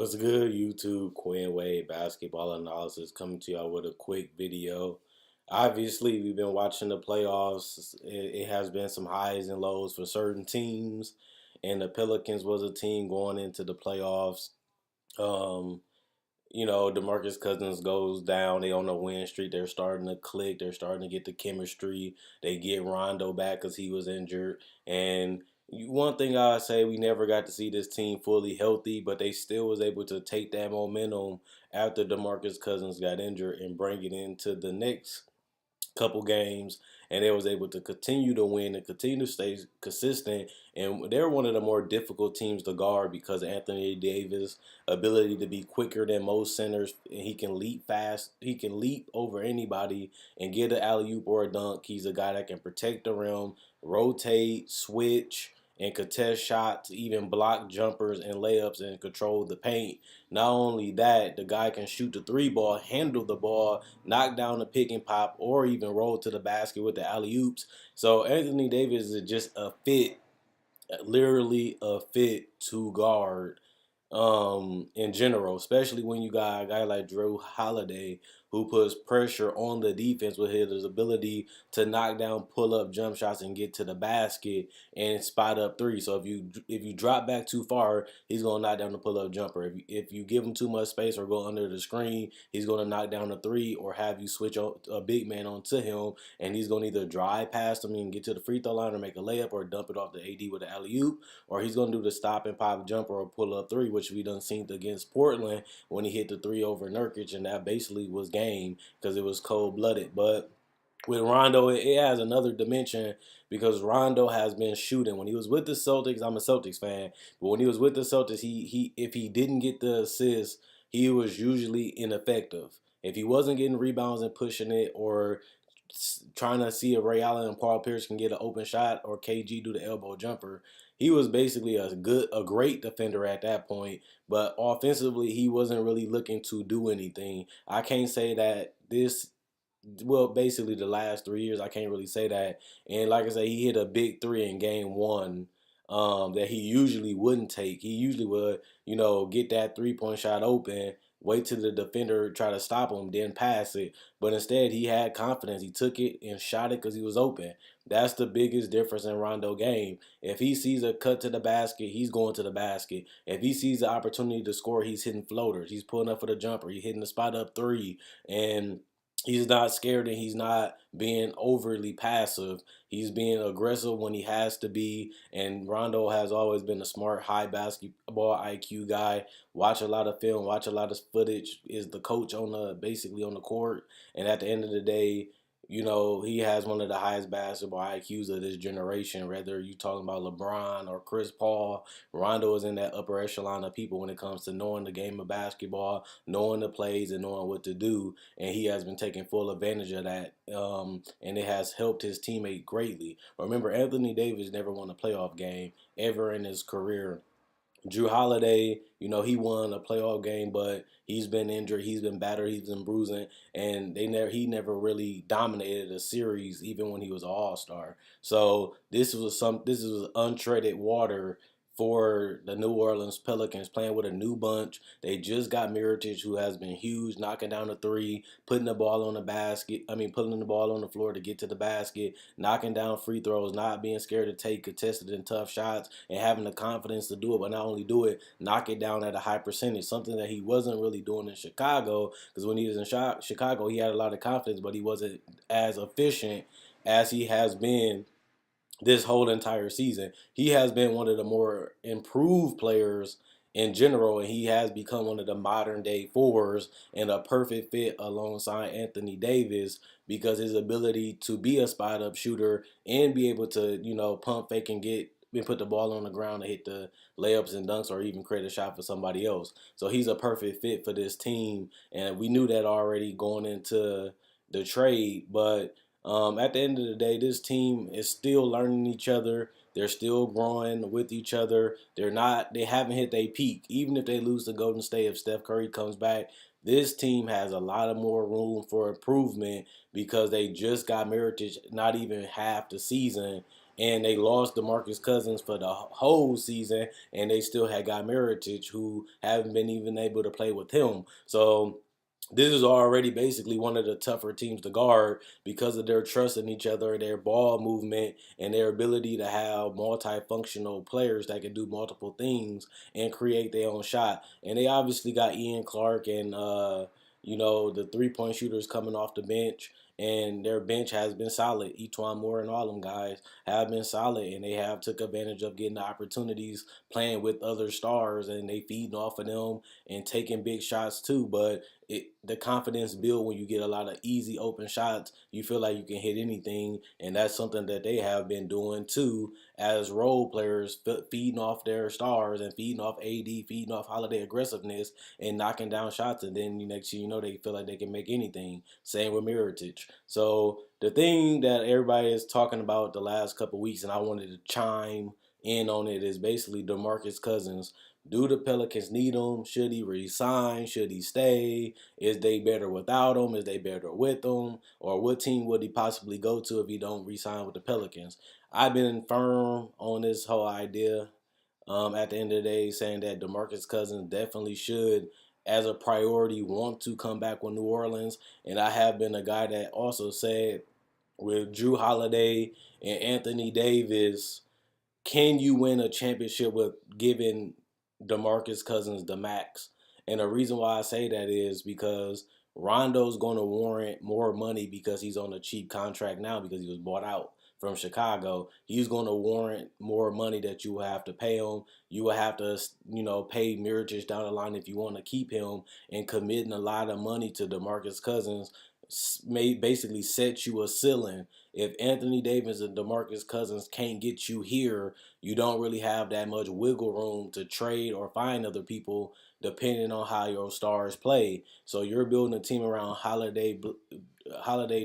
What's good, YouTube? Quinn Wade basketball analysis coming to y'all with a quick video. Obviously, we've been watching the playoffs. It has been some highs and lows for certain teams, and the Pelicans was a team going into the playoffs. Um, DeMarcus Cousins goes down. They on a win streak. They're starting to click. They're starting to get the chemistry. They get Rondo back because he was injured. And one thing I say, we never got to see this team fully healthy, but they still was able to take that momentum after DeMarcus Cousins got injured and bring it into the next couple games, and they was able to continue to win and continue to stay consistent. And they're one of the more difficult teams to guard because of Anthony Davis' ability to be quicker than most centers, and he can leap fast. He can leap over anybody and get an alley oop or a dunk. He's a guy that can protect the rim, rotate, switch, and contest shots, even block jumpers and layups and control the paint. Not only that, the guy can shoot the three ball, handle the ball, knock down the pick and pop, or even roll to the basket with the alley oops. So Anthony Davis is just a fit, literally a fit to guard in general, especially when you got a guy like Drew Holiday who puts pressure on the defense with his ability to knock down pull up jump shots and get to the basket and spot up three. So if you drop back too far, he's gonna knock down the pull up jumper. If you give him too much space or go under the screen, he's gonna knock down the three or have you switch a big man onto him, and he's gonna either drive past him and get to the free throw line or make a layup or dump it off the AD with an alley oop, or he's gonna do the stop and pop jumper or pull up three, which we done seen against Portland when he hit the three over Nurkic, and that basically was game because it was cold blooded. But with Rondo, it has another dimension because Rondo has been shooting. When he was with the Celtics, I'm a Celtics fan, but when he was with the Celtics, he if he didn't get the assist, he was usually ineffective. If he wasn't getting rebounds and pushing it, or trying to see if Ray Allen and Paul Pierce can get an open shot, or KG do the elbow jumper, he was basically a great defender at that point. But offensively, he wasn't really looking to do anything. I can't say that this, well, basically the last 3 years, I can't really say that. And like I say, he hit a big three in game one that he usually wouldn't take. He usually would, get that 3-point shot open, wait till the defender try to stop him, then pass it. But instead, he had confidence. He took it and shot it because he was open. That's the biggest difference in Rondo game. If he sees a cut to the basket, he's going to the basket. If he sees the opportunity to score, he's hitting floaters. He's pulling up for the jumper. He's hitting the spot up three. And he's not scared and he's not being overly passive. He's being aggressive when he has to be. And Rondo has always been a smart, high basketball IQ guy. Watch a lot of film, watch a lot of footage. Is the coach on basically on the court. And at the end of the day, he has one of the highest basketball IQs of this generation. Whether you talking about LeBron or Chris Paul, Rondo is in that upper echelon of people when it comes to knowing the game of basketball, knowing the plays, and knowing what to do. And he has been taking full advantage of that. And it has helped his teammate greatly. Remember, Anthony Davis never won a playoff game ever in his career. Drew Holiday, he won a playoff game, but he's been injured, he's been battered, he's been bruising, and he never really dominated a series, even when he was an All-Star. So this was untreaded water for the New Orleans Pelicans, playing with a new bunch. They just got Mirotic, who has been huge, knocking down the three, putting the ball on the basket. Putting the ball on the floor to get to the basket, knocking down free throws, not being scared to take contested and tough shots, and having the confidence to do it. But not only do it, knock it down at a high percentage, something that he wasn't really doing in Chicago. Because when he was in Chicago, he had a lot of confidence, but he wasn't as efficient as he has been this whole entire season. He has been one of the more improved players in general, and he has become one of the modern day fours and a perfect fit alongside Anthony Davis because his ability to be a spot up shooter and be able to, pump fake and get and put the ball on the ground and hit the layups and dunks or even create a shot for somebody else. So he's a perfect fit for this team, and we knew that already going into the trade. But at the end of the day, this team is still learning each other. They're still growing with each other. They haven't hit their peak. Even if they lose to Golden State, if Steph Curry comes back, this team has a lot of more room for improvement because they just got Mirotic not even half the season. and they lost DeMarcus Cousins for the whole season, and they still had got Miritich, who haven't been even able to play with him. So this is already basically one of the tougher teams to guard because of their trust in each other, their ball movement, and their ability to have multifunctional players that can do multiple things and create their own shot. And they obviously got Ian Clark and the 3-point shooters coming off the bench. And their bench has been solid. Etwan Moore and all them guys have been solid, and they have took advantage of getting the opportunities playing with other stars, and they feeding off of them and taking big shots too. But the confidence build when you get a lot of easy open shots. You feel like you can hit anything, and that's something that they have been doing too as role players, feeding off their stars and feeding off AD, feeding off Holiday aggressiveness and knocking down shots. And then next thing you know, they feel like they can make anything. Same with Miritich. So the thing that everybody is talking about the last couple of weeks, and I wanted to chime in on it, is basically DeMarcus Cousins. Do the Pelicans need him? Should he resign? Should he stay? Is they better without him? Is they better with him? Or what team would he possibly go to if he don't resign with the Pelicans? I've been firm on this whole idea. At the end of the day, saying that DeMarcus Cousins definitely should, as a priority, want to come back with New Orleans. And I have been a guy that also said with Drew Holiday and Anthony Davis, can you win a championship with giving DeMarcus Cousins the max? And the reason why I say that is because Rondo's going to warrant more money because he's on a cheap contract now because he was bought out from Chicago. He's going to warrant more money that you will have to pay him. You will have to, pay Miritich down the line if you want to keep him, and committing a lot of money to DeMarcus Cousins may basically set you a ceiling. If Anthony Davis and DeMarcus Cousins can't get you here, you don't really have that much wiggle room to trade or find other people depending on how your stars play. So you're building a team around Holiday,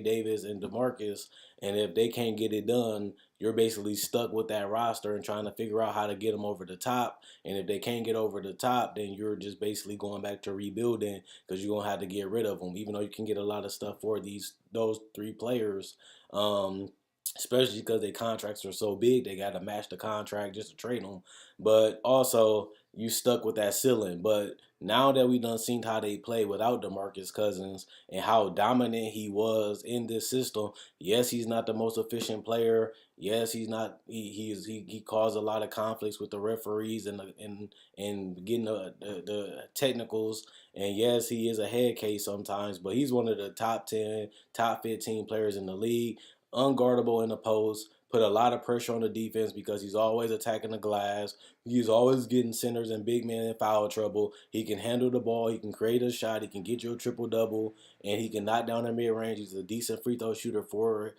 Davis, and DeMarcus, and if they can't get it done, you're basically stuck with that roster and trying to figure out how to get them over the top. And if they can't get over the top, then you're just basically going back to rebuilding because you're gonna have to get rid of them. Even though you can get a lot of stuff for those three players, um, especially because their contracts are so big, they got to match the contract just to trade them. But also, you stuck with that ceiling. But now that we done seen how they play without DeMarcus Cousins and how dominant he was in this system, yes, he's not the most efficient player. Yes, he's not. He caused a lot of conflicts with the referees and getting the technicals. And yes, he is a head case sometimes, but he's one of the top 10, top 15 players in the league. Unguardable in the post, put a lot of pressure on the defense because he's always attacking the glass. He's always getting centers and big men in foul trouble. He can handle the ball. He can create a shot. He can get you a triple double, and he can knock down the mid range. He's a decent free throw shooter for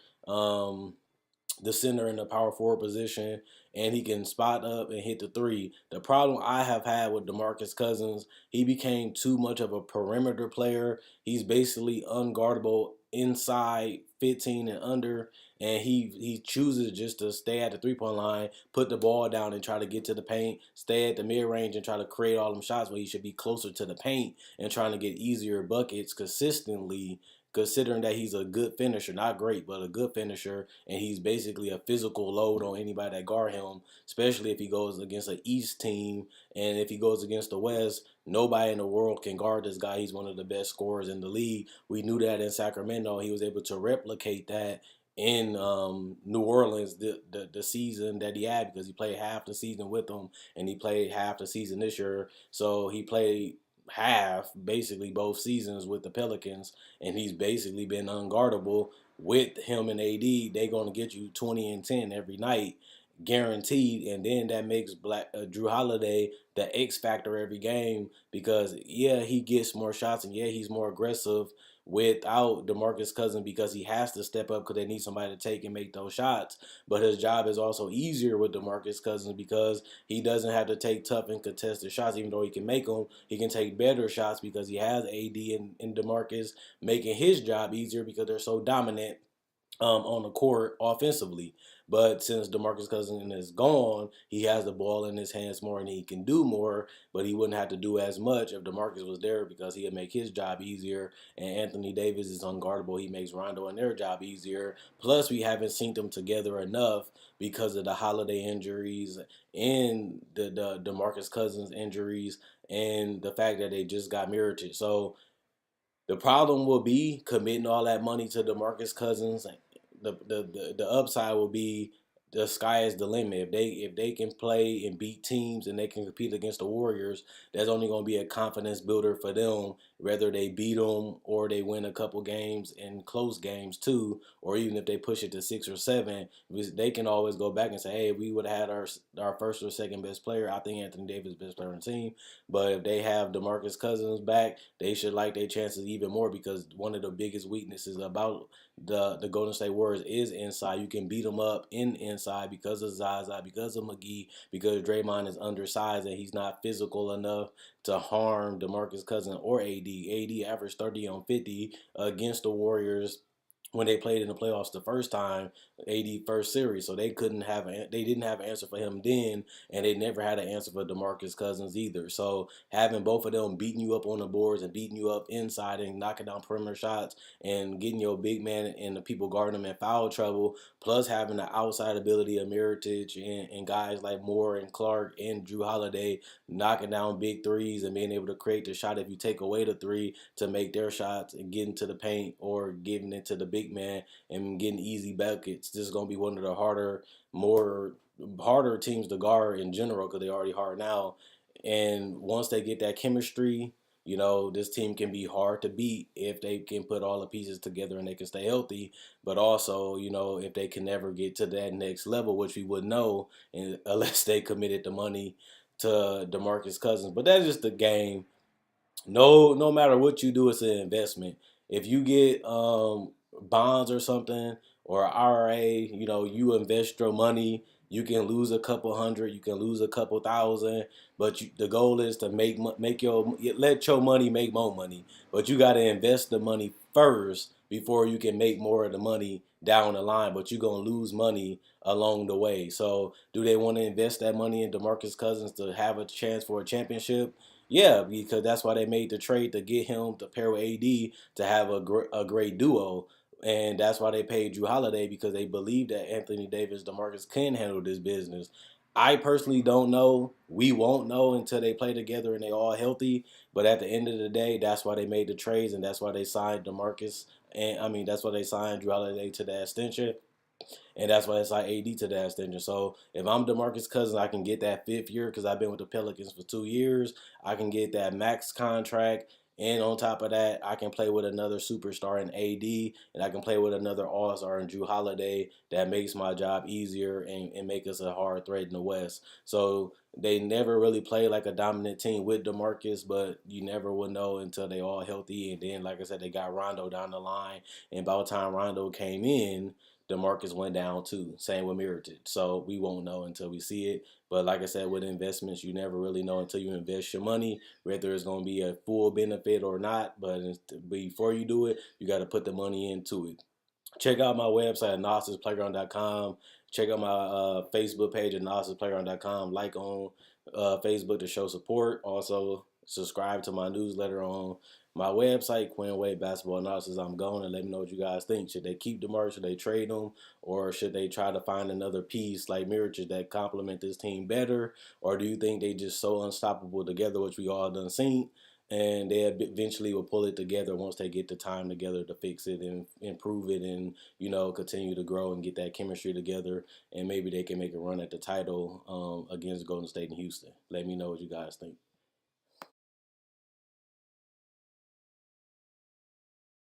the center in the power forward position, and he can spot up and hit the three. The problem I have had with DeMarcus Cousins, he became too much of a perimeter player. He's basically unguardable inside 15 and under, and he chooses just to stay at the 3-point line, put the ball down and try to get to the paint, stay at the mid range and try to create all them shots where he should be closer to the paint and trying to get easier buckets consistently, considering that he's a good finisher, not great, but a good finisher, and he's basically a physical load on anybody that guard him, especially if he goes against an East team, and if he goes against the West, nobody in the world can guard this guy. He's one of the best scorers in the league. We knew that in Sacramento. He was able to replicate that in New Orleans the season that he had because he played half the season with them, and he played half the season this year. So he played half, basically both seasons with the Pelicans, and he's basically been unguardable. With him and AD, they're going to get you 20 and 10 every night, guaranteed. And then that makes Drew Holiday the X factor every game because, yeah, he gets more shots and, yeah, he's more aggressive without DeMarcus Cousins because he has to step up because they need somebody to take and make those shots. But his job is also easier with DeMarcus Cousins because he doesn't have to take tough and contested shots. Even though he can make them, he can take better shots because he has AD and DeMarcus, making his job easier because they're so dominant on the court offensively. But since DeMarcus Cousins is gone, he has the ball in his hands more and he can do more, but he wouldn't have to do as much if DeMarcus was there because he'd make his job easier. And Anthony Davis is unguardable. He makes Rondo and their job easier. Plus, we haven't seen them together enough because of the holiday injuries and the DeMarcus Cousins injuries and the fact that they just got Mirotic. So the problem will be committing all that money to DeMarcus Cousins. The upside will be the sky is the limit. If they can play and beat teams and they can compete against the Warriors, that's only going to be a confidence builder for them. Whether they beat them or they win a couple games and close games too, or even if they push it to 6 or 7, they can always go back and say, "Hey, we would have had our first or second best player. I think Anthony Davis is the best player on the team." But if they have DeMarcus Cousins back, they should like their chances even more because one of the biggest weaknesses about the Golden State Warriors is inside. You can beat them up inside because of Zaza, because of McGee, because Draymond is undersized and he's not physical enough to harm DeMarcus Cousins or AD. AD averaged 30 on 50 against the Warriors when they played in the playoffs the first time, AD first series. So they didn't have an answer for him then, and they never had an answer for DeMarcus Cousins either. So having both of them beating you up on the boards and beating you up inside and knocking down perimeter shots and getting your big man and the people guarding him in foul trouble, plus having the outside ability of Mirotic and guys like Moore and Clark and Drew Holiday knocking down big threes and being able to create the shot if you take away the three to make their shots and getting to the paint or giving it to the big man and getting easy buckets. This is going to be one of the harder teams to guard in general because they're already hard now. And once they get that chemistry, this team can be hard to beat if they can put all the pieces together and they can stay healthy. But also, if they can never get to that next level, which we would know unless they committed the money to DeMarcus Cousins. But that's just the game. No matter what you do, it's an investment. If you get bonds or something or IRA, you invest your money. You can lose a couple hundred, you can lose a couple thousand, but the goal is to let your money make more money. But you got to invest the money first before you can make more of the money down the line. But you're gonna lose money along the way. So, do they want to invest that money in DeMarcus Cousins to have a chance for a championship? Yeah, because that's why they made the trade to get him to pair with AD to have a great duo. And that's why they paid Drew Holiday because they believe that Anthony Davis, DeMarcus can handle this business. I personally don't know. We won't know until they play together and they all healthy. But at the end of the day, that's why they made the trades and that's why they signed DeMarcus. And I mean, that's why they signed Drew Holiday to the extension. And that's why it's like AD to that extension. So if I'm DeMarcus Cousins, I can get that 5th year because I've been with the Pelicans for 2 years. I can get that max contract. And on top of that, I can play with another superstar in AD, and I can play with another All-Star in Drew Holiday. That makes my job easier and make us a hard threat in the West. So they never really played like a dominant team with DeMarcus, but you never would know until they all healthy. And then, like I said, they got Rondo down the line, and by the time Rondo came in, DeMarcus went down too. Same with Mirotic. So we won't know until we see it. But like I said, with investments, you never really know until you invest your money, whether it's going to be a full benefit or not. But before you do it, you got to put the money into it. Check out my website at noviceplayground.com. Check out my Facebook page at noviceplayground.com. Like on Facebook to show support. Also, subscribe to my newsletter on my website, Quinn Wade Basketball Analysis. I'm going and let me know what you guys think. Should they keep DeMar? Should they trade him? Or should they try to find another piece like Mirotic that complement this team better? Or do you think they just so unstoppable together, which we all done seen? And they eventually will pull it together once they get the time together to fix it and improve it and continue to grow and get that chemistry together, and maybe they can make a run at the title against Golden State and Houston. Let me know what you guys think.